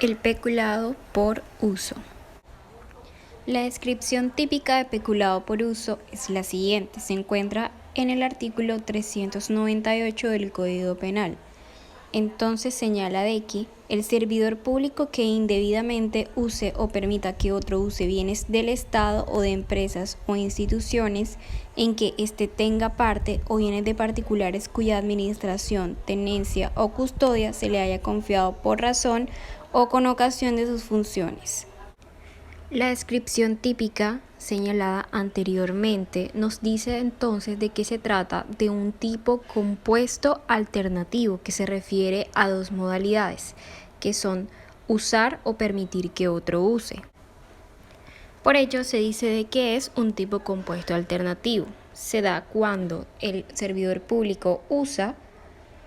El peculado por uso. La descripción típica de peculado por uso es la siguiente. Se encuentra en el artículo 398 del Código Penal. Entonces señala de que el servidor público que indebidamente use o permita que otro use bienes del Estado o de empresas o instituciones en que éste tenga parte o bienes de particulares cuya administración, tenencia o custodia se le haya confiado por razón o con ocasión de sus funciones. La descripción típica señalada anteriormente nos dice entonces de que se trata de un tipo compuesto alternativo que se refiere a dos modalidades, que son usar o permitir que otro use. Por ello se dice de que es un tipo compuesto alternativo. Se da cuando el servidor público usa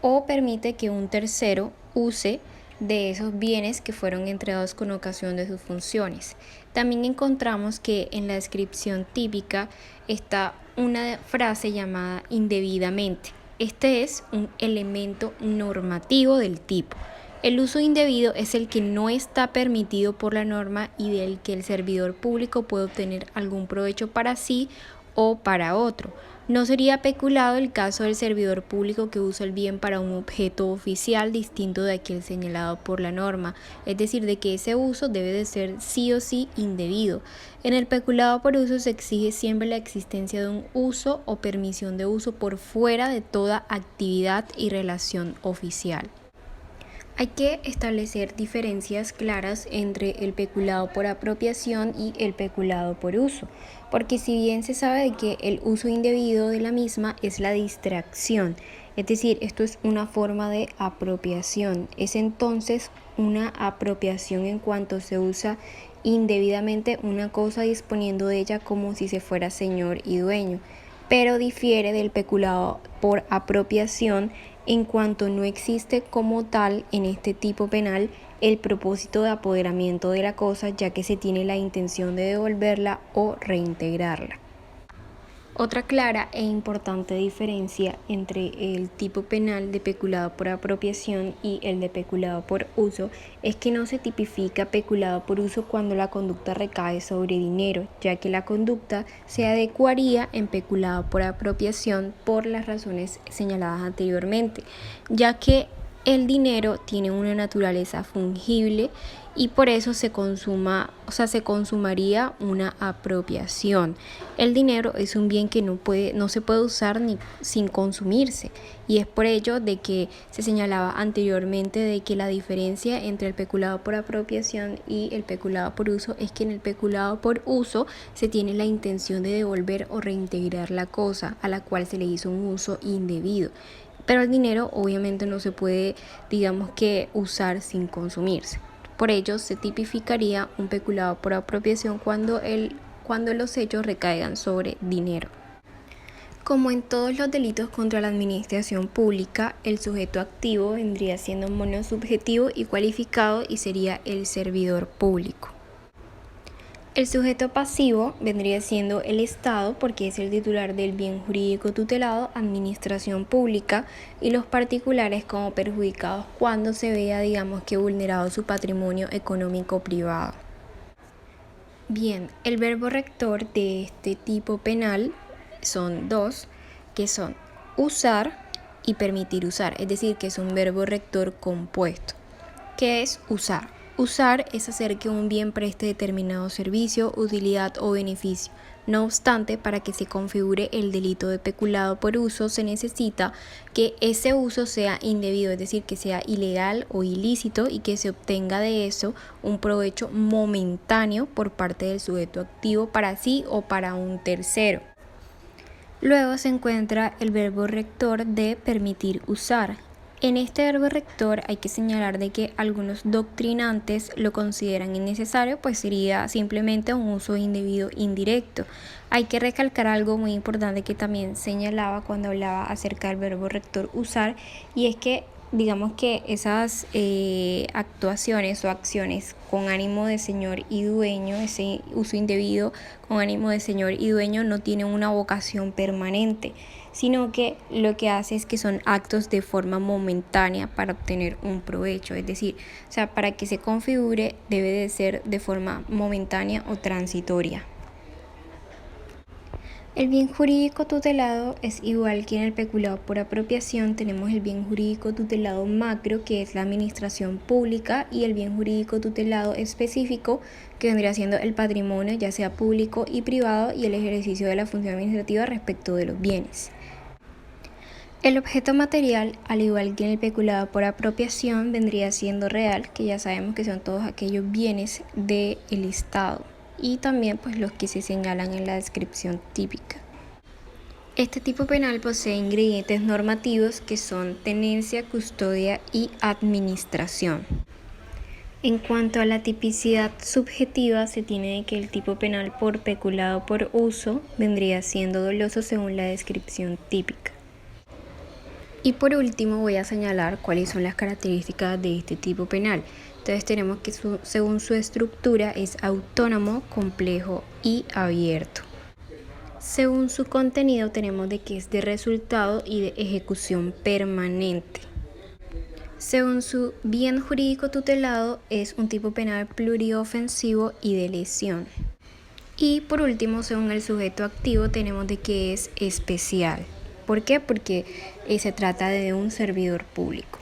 o permite que un tercero use de esos bienes que fueron entregados con ocasión de sus funciones. También encontramos que en la descripción típica está una frase llamada indebidamente. Este es un elemento normativo del tipo. El uso indebido es el que no está permitido por la norma y del que el servidor público puede obtener algún provecho para sí o para otro. No sería peculado el caso del servidor público que usa el bien para un objeto oficial distinto de aquel señalado por la norma, es decir, de que ese uso debe de ser sí o sí indebido. En el peculado por uso se exige siempre la existencia de un uso o permisión de uso por fuera de toda actividad y relación oficial. Hay que establecer diferencias claras entre el peculado por apropiación y el peculado por uso, porque si bien se sabe de que el uso indebido de la misma es la distracción, es decir, esto es una forma de apropiación, es entonces una apropiación en cuanto se usa indebidamente una cosa disponiendo de ella como si se fuera señor y dueño, pero difiere del peculado por apropiación en cuanto no existe como tal en este tipo penal el propósito de apoderamiento de la cosa, ya que se tiene la intención de devolverla o reintegrarla. Otra clara e importante diferencia entre el tipo penal de peculado por apropiación y el de peculado por uso es que no se tipifica peculado por uso cuando la conducta recae sobre dinero, ya que la conducta se adecuaría en peculado por apropiación por las razones señaladas anteriormente, ya que el dinero tiene una naturaleza fungible y por eso se consumaría una apropiación. El dinero es un bien que no se puede usar ni sin consumirse, y es por ello de que se señalaba anteriormente de que la diferencia entre el peculado por apropiación y el peculado por uso es que en el peculado por uso se tiene la intención de devolver o reintegrar la cosa a la cual se le hizo un uso indebido. Pero el dinero obviamente no se puede, usar sin consumirse. Por ello se tipificaría un peculado por apropiación cuando los hechos recaigan sobre dinero. Como en todos los delitos contra la administración pública, el sujeto activo vendría siendo monosubjetivo y cualificado y sería el servidor público. El sujeto pasivo vendría siendo el Estado porque es el titular del bien jurídico tutelado, administración pública, y los particulares como perjudicados cuando se vea, vulnerado su patrimonio económico privado. Bien, el verbo rector de este tipo penal son dos, que son usar y permitir usar, es decir, que es un verbo rector compuesto. ¿Qué es usar? Usar es hacer que un bien preste determinado servicio, utilidad o beneficio. No obstante, para que se configure el delito de peculado por uso, se necesita que ese uso sea indebido, es decir, que sea ilegal o ilícito y que se obtenga de eso un provecho momentáneo por parte del sujeto activo para sí o para un tercero. Luego se encuentra el verbo rector de permitir usar. En este verbo rector hay que señalar de que algunos doctrinantes lo consideran innecesario, pues sería simplemente un uso indebido indirecto. Hay que recalcar algo muy importante que también señalaba cuando hablaba acerca del verbo rector usar, y es que esas actuaciones o acciones con ánimo de señor y dueño, ese uso indebido con ánimo de señor y dueño no tiene una vocación permanente, sino que lo que hace es que son actos de forma momentánea para obtener un provecho, es decir, para que se configure debe de ser de forma momentánea o transitoria. El bien jurídico tutelado es igual que en el peculado por apropiación. Tenemos el bien jurídico tutelado macro, que es la administración pública, y el bien jurídico tutelado específico, que vendría siendo el patrimonio, ya sea público y privado, y el ejercicio de la función administrativa respecto de los bienes. El objeto material, al igual que en el peculado por apropiación, vendría siendo real, que ya sabemos que son todos aquellos bienes del Estado, y también pues los que se señalan en la descripción típica. Este tipo penal posee ingredientes normativos que son tenencia, custodia y administración. En cuanto a la tipicidad subjetiva, se tiene que el tipo penal por peculado por uso vendría siendo doloso según la descripción típica. Y por último voy a señalar cuáles son las características de este tipo penal. Entonces tenemos que según su estructura es autónomo, complejo y abierto. Según su contenido tenemos de que es de resultado y de ejecución permanente. Según su bien jurídico tutelado es un tipo penal pluriofensivo y de lesión. Y por último, según el sujeto activo tenemos de que es especial. ¿Por qué? Porque se trata de un servidor público.